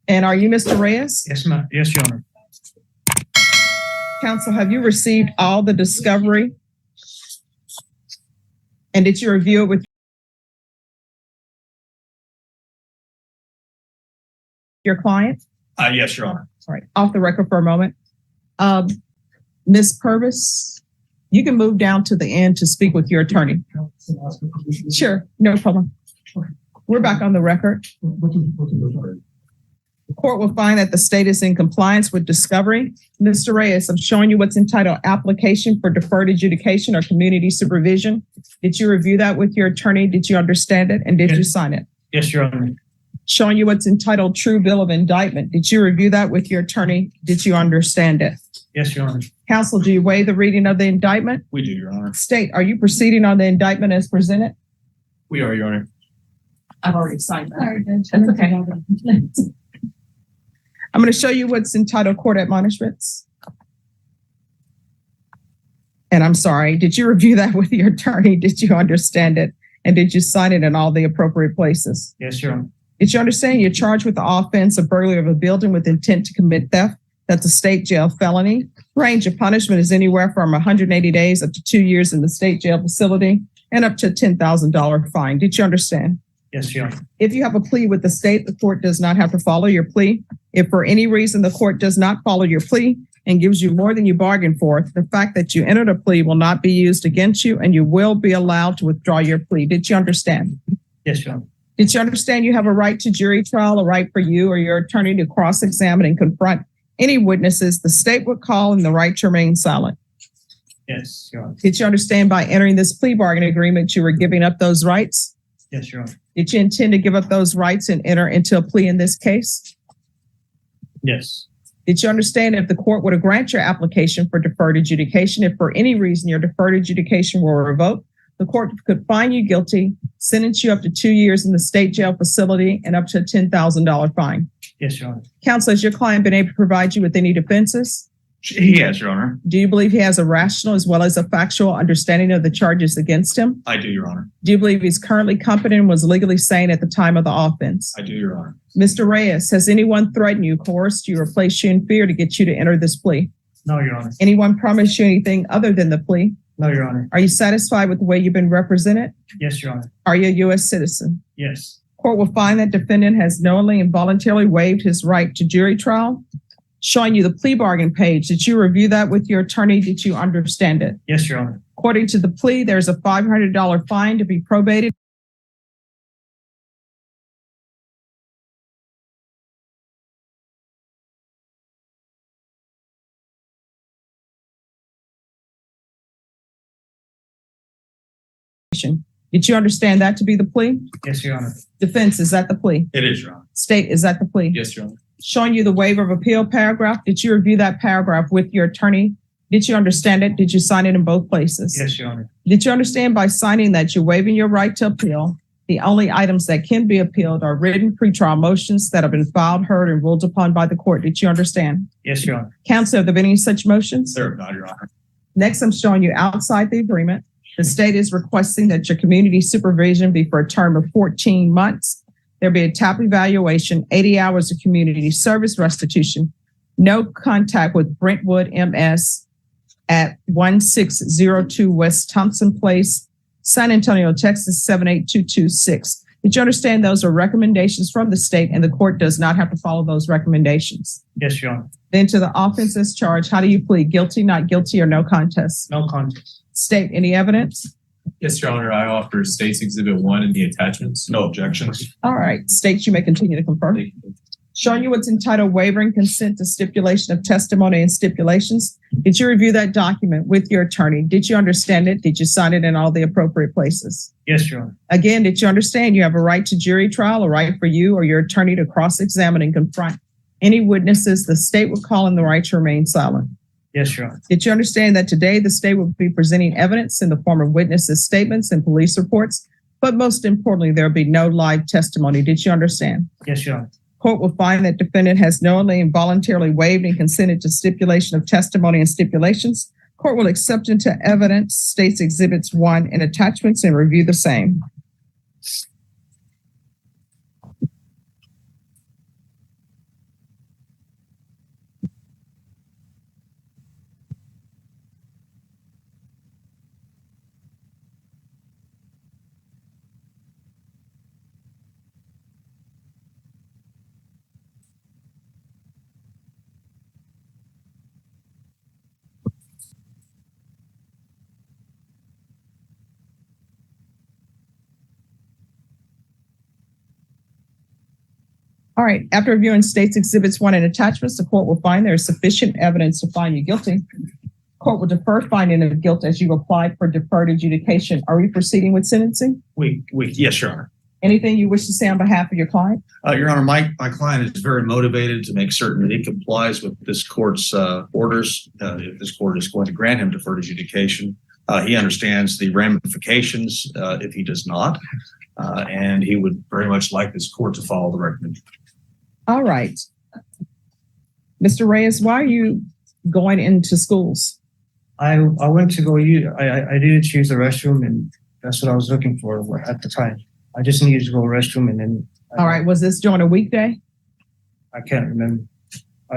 And are you Mr. Reyes? Yes, ma'am. Yes, Your Honor. Counsel, have you received all the discovery? And did you review it with your client? Yes, Your Honor. All right, off the record for a moment. Ms. Purvis, you can move down to the end to speak with your attorney. Sure, no problem. We're back on the record. The court will find that the state is in compliance with discovery. Mr. Reyes, I'm showing you what's entitled Application for Deferred Adjudication or Community Supervision. Did you review that with your attorney? Did you understand it? And did you sign it? Yes, Your Honor. Showing you what's entitled True Bill of Indictment. Did you review that with your attorney? Did you understand it? Yes, Your Honor. Counsel, do you waive the reading of the indictment? We do, Your Honor. State, are you proceeding on the indictment as presented? We are, Your Honor. I've already signed that. That's okay. I'm going to show you what's entitled Court Admonishments. And I'm sorry, did you review that with your attorney? Did you understand it? And did you sign it in all the appropriate places? Yes, Your Honor. Did you understand you're charged with the offense of burglary of a building with intent to commit theft? That's a state jail felony. Range of punishment is anywhere from 180 days up to 2 years in the state jail facility and up to a $10,000 fine. Did you understand? Yes, Your Honor. If you have a plea with the state, the court does not have to follow your plea. If for any reason the court does not follow your plea and gives you more than you bargained for, the fact that you entered a plea will not be used against you and you will be allowed to withdraw your plea. Did you understand? Yes, Your Honor. Did you understand you have a right to jury trial, a right for you or your attorney to cross-examine and confront any witnesses the state would call and the right to remain silent? Yes, Your Honor. Did you understand by entering this plea bargain agreement you were giving up those rights? Yes, Your Honor. Did you intend to give up those rights and enter into a plea in this case? Yes. Did you understand if the court were to grant your application for deferred adjudication, if for any reason your deferred adjudication were revoked, the court could find you guilty, sentence you up to 2 years in the state jail facility, and up to a $10,000 fine? Yes, Your Honor. Counsel, has your client been able to provide you with any defenses? He has, Your Honor. Do you believe he has a rational as well as a factual understanding of the charges against him? I do, Your Honor. Do you believe he's currently competent and was legally sane at the time of the offense? I do, Your Honor. Mr. Reyes, has anyone threatened you, coerced you, or placed you in fear to get you to enter this plea? No, Your Honor. Anyone promised you anything other than the plea? No, Your Honor. Are you satisfied with the way you've been represented? Yes, Your Honor. Are you a U.S. citizen? Yes. Court will find that defendant has knowingly and voluntarily waived his right to jury trial. Showing you the plea bargain page. Did you review that with your attorney? Did you understand it? Yes, Your Honor. According to the plea, there's a $500 fine to be probated. Did you understand that to be the plea? Yes, Your Honor. Defense, is that the plea? It is, Your Honor. State, is that the plea? Yes, Your Honor. Showing you the waiver of appeal paragraph. Did you review that paragraph with your attorney? Did you understand it? Did you sign it in both places? Yes, Your Honor. Did you understand by signing that you're waiving your right to appeal? The only items that can be appealed are written pretrial motions that have been filed, heard, and ruled upon by the court. Did you understand? Yes, Your Honor. Counsel, have there been any such motions? There are not, Your Honor. Next, I'm showing you outside the agreement. The state is requesting that your community supervision be for a term of 14 months. There be a TAP evaluation, 80 hours of community service restitution, no contact with Brentwood MS at 1602 West Thompson Place, San Antonio, Texas 78226. Did you understand those are recommendations from the state and the court does not have to follow those recommendations? Yes, Your Honor. Then to the offenses charged, how do you plead? Guilty, not guilty, or no contest? No contest. State, any evidence? Yes, Your Honor. I offer State's Exhibit 1 in the attachments. No objections. All right, state, you may continue to confirm. Thank you. Showing you what's entitled Wavering Consent to Stipulation of Testimony and Stipulations. Did you review that document with your attorney? Did you understand it? Did you sign it in all the appropriate places? Yes, Your Honor. Again, did you understand you have a right to jury trial, a right for you or your attorney to cross-examine and confront any witnesses the state would call in the right to remain silent? Yes, Your Honor. Did you understand that today the state will be presenting evidence in the form of witnesses' statements and police reports, but most importantly, there will be no live testimony? Did you understand? Yes, Your Honor. Court will find that defendant has knowingly and voluntarily waived and consented to stipulation of testimony and stipulations. Court will accept into evidence State's Exhibits 1 and attachments and review the same. All right. After reviewing State's Exhibits 1 and attachments, the court will find there is sufficient evidence to find you guilty. Court will defer finding of guilt as you applied for deferred adjudication. Are we proceeding with sentencing? Yes, Your Honor. Anything you wish to say on behalf of your client? Your Honor, my client is very motivated to make certain that he complies with this court's orders. If this court is going to grant him deferred adjudication, he understands the ramifications if he does not, and he would very much like this court to follow the recommendation. All right. Mr. Reyes, why are you going into schools? I went to go use, I needed to use the restroom, and that's what I was looking for at the time. I just needed to go to the restroom, and then. All right. Was this during a weekday? I can't remember.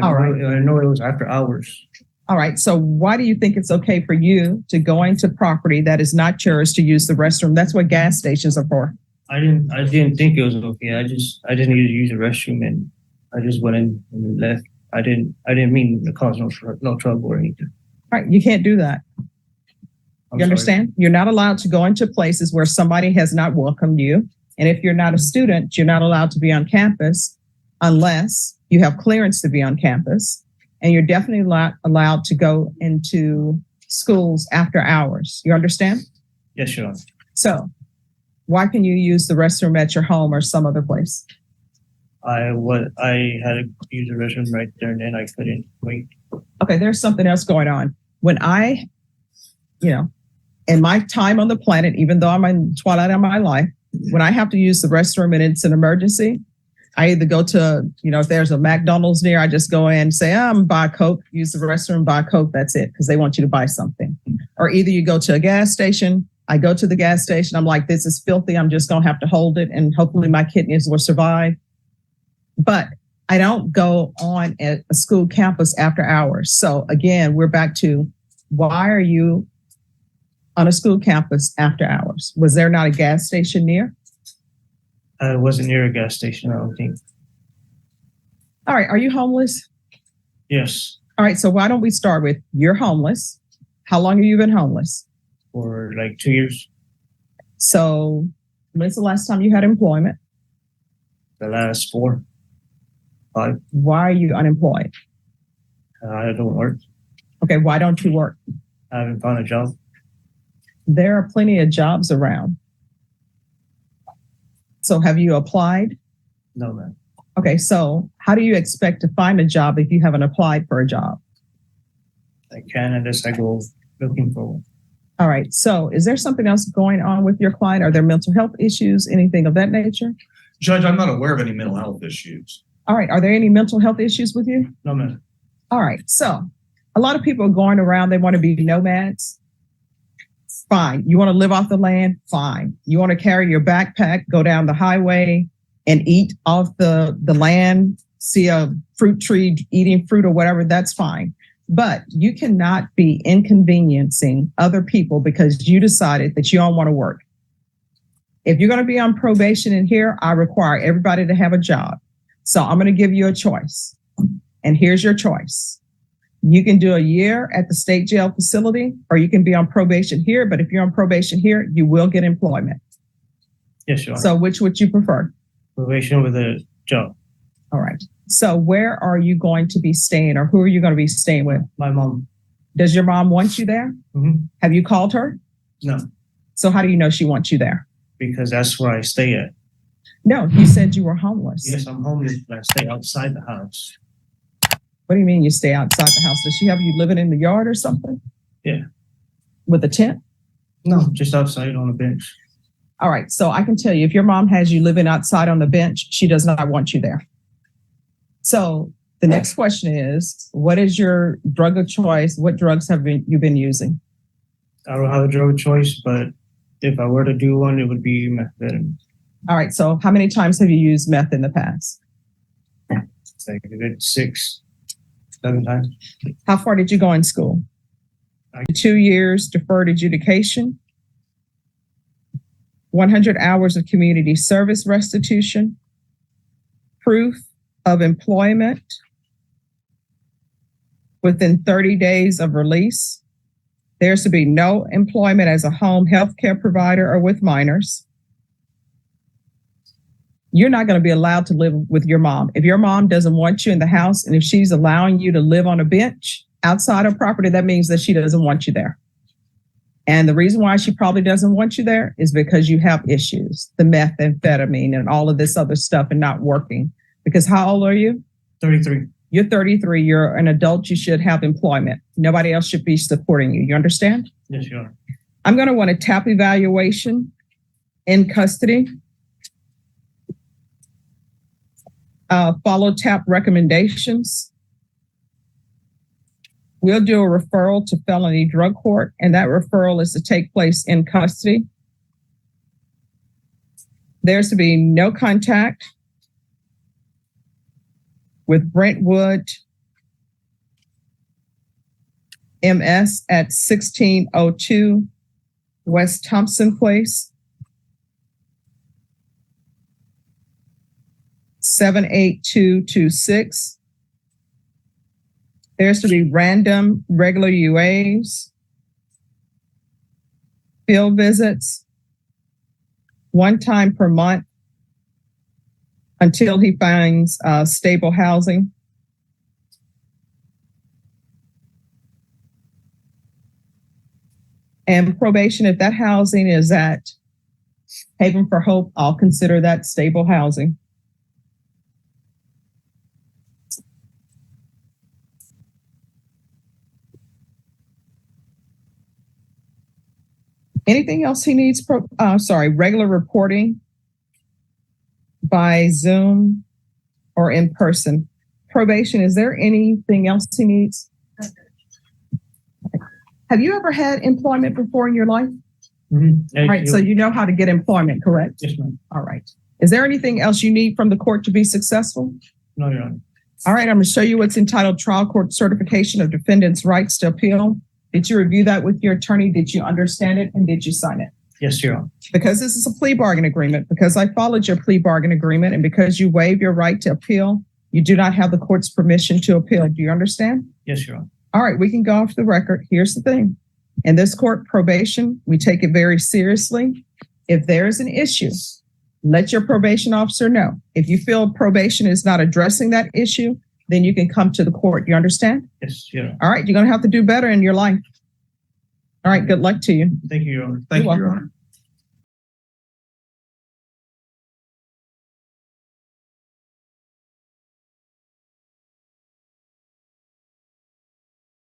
All right. I know it was after hours. All right. So why do you think it's okay for you to go into property that is not yours to use the restroom? That's what gas stations are for. I didn't think it was okay. I just needed to use the restroom, and I just went in and left. I didn't mean to cause no trouble or anything. All right. You can't do that. You understand? You're not allowed to go into places where somebody has not welcomed you. And if you're not a student, you're not allowed to be on campus unless you have clearance to be on campus. And you're definitely not allowed to go into schools after hours. You understand? Yes, Your Honor. So why can you use the restroom at your home or some other place? I had to use the restroom right there, and then I couldn't wait. Okay, there's something else going on. When in my time on the planet, even though I'm in the twilight of my life, when I have to use the restroom and it's an emergency, I either go to, if there's a McDonald's near, I just go in and say, I'm buy a Coke, use the restroom, buy a Coke, that's it, because they want you to buy something. Or either you go to a gas station, I go to the gas station, I'm like, this is filthy, I'm just going to have to hold it, and hopefully my kidneys will survive. But I don't go on at a school campus after hours. So again, we're back to, why are you on a school campus after hours? Was there not a gas station near? I wasn't near a gas station, I don't think. All right. Are you homeless? Yes, All right. So why don't we start with, you're homeless. How long have you been homeless? for like 2 years. So when's the last time you had employment? The last 4, 5, Why are you unemployed? I don't work. Okay. Why don't you work? I haven't found a job. There are plenty of jobs around. So have you applied? No, man. Okay. So how do you expect to find a job if you haven't applied for a job? I can unless I go looking for one. All right. So is there something else going on with your client? Are there mental health issues, anything of that nature? Judge, I'm not aware of any mental health issues. All right. Are there any mental health issues with you? No, man. All right. So a lot of people are going around, they want to be nomads. Fine. You want to live off the land? Fine. You want to carry your backpack, go down the highway and eat off the land, see a fruit tree, eating fruit or whatever, that's fine. But you cannot be inconveniencing other people because you decided that you don't want to work. If you're going to be on probation in here, I require everybody to have a job. So I'm going to give you a choice. And here's your choice. You can do a year at the state jail facility, or you can be on probation here. But if you're on probation here, you will get employment. Yes, you are. So which would you prefer? Probation with a job. All right. So where are you going to be staying, or who are you going to be staying with? My mom. Does your mom want you there? Mm-hmm. Have you called her? No, So how do you know she wants you there? because that's where I stay at. No, you said you were homeless. Yes, I'm homeless, but I stay outside the house. What do you mean you stay outside the house? Does she have you living in the yard or something? Yeah. With a tent? No, just outside on a bench. All right. So I can tell you, if your mom has you living outside on the bench, she does not want you there. So the next question is, what is your drug of choice? What drugs have you been using? I don't have a drug of choice, but if I were to do one, it would be methamphetamine. All right. So how many times have you used meth in the past? It's like a good 6, 7 times. How far did you go in school? 2 years deferred adjudication, 100 hours of community service restitution, proof of employment within 30 days of release. There's to be no employment as a home health care provider or with minors. You're not going to be allowed to live with your mom. If your mom doesn't want you in the house, and if she's allowing you to live on a bench outside her property, that means that she doesn't want you there. And the reason why she probably doesn't want you there is because you have issues, the methamphetamine and all of this other stuff and not working. Because how old are you? 33. You're 33. You're an adult. You should have employment. Nobody else should be supporting you. You understand? Yes, Your Honor. I'm going to want a TAP evaluation in custody. Follow TAP recommendations. We'll do a referral to felony drug court, and that referral is to take place in custody. There's to be no contact with Brentwood MS at 1602 West Thompson Place, 78226. There's to be random regular UAs, field visits, one time per month until he finds stable housing. And probation, if that housing is at Haven for Hope, I'll consider that stable housing. Anything else he needs? Regular reporting by Zoom or in person. Probation, is there anything else he needs? Have you ever had employment before in your life? Mm-hmm. All right, so you know how to get employment, correct? Yes, ma'am. All right. Is there anything else you need from the court to be successful? No, Your Honor. All right, I'm going to show you what's entitled Trial Court Certification of Defendant's Rights to Appeal. Did you review that with your attorney? Did you understand it? And did you sign it? Yes, Your Honor. Because this is a plea bargain agreement, because I followed your plea bargain agreement, and because you waive your right to appeal, you do not have the court's permission to appeal. Do you understand? Yes, Your Honor. All right, we can go off the record. Here's the thing. In this court, probation, we take it very seriously. If there is an issue, let your probation officer know. If you feel probation is not addressing that issue, then you can come to the court. You understand? Yes, Your Honor. All right, you're going to have to do better in your life. All right, good luck to you. Thank you, Your Honor. Thank you, You're Your welcome. Honor.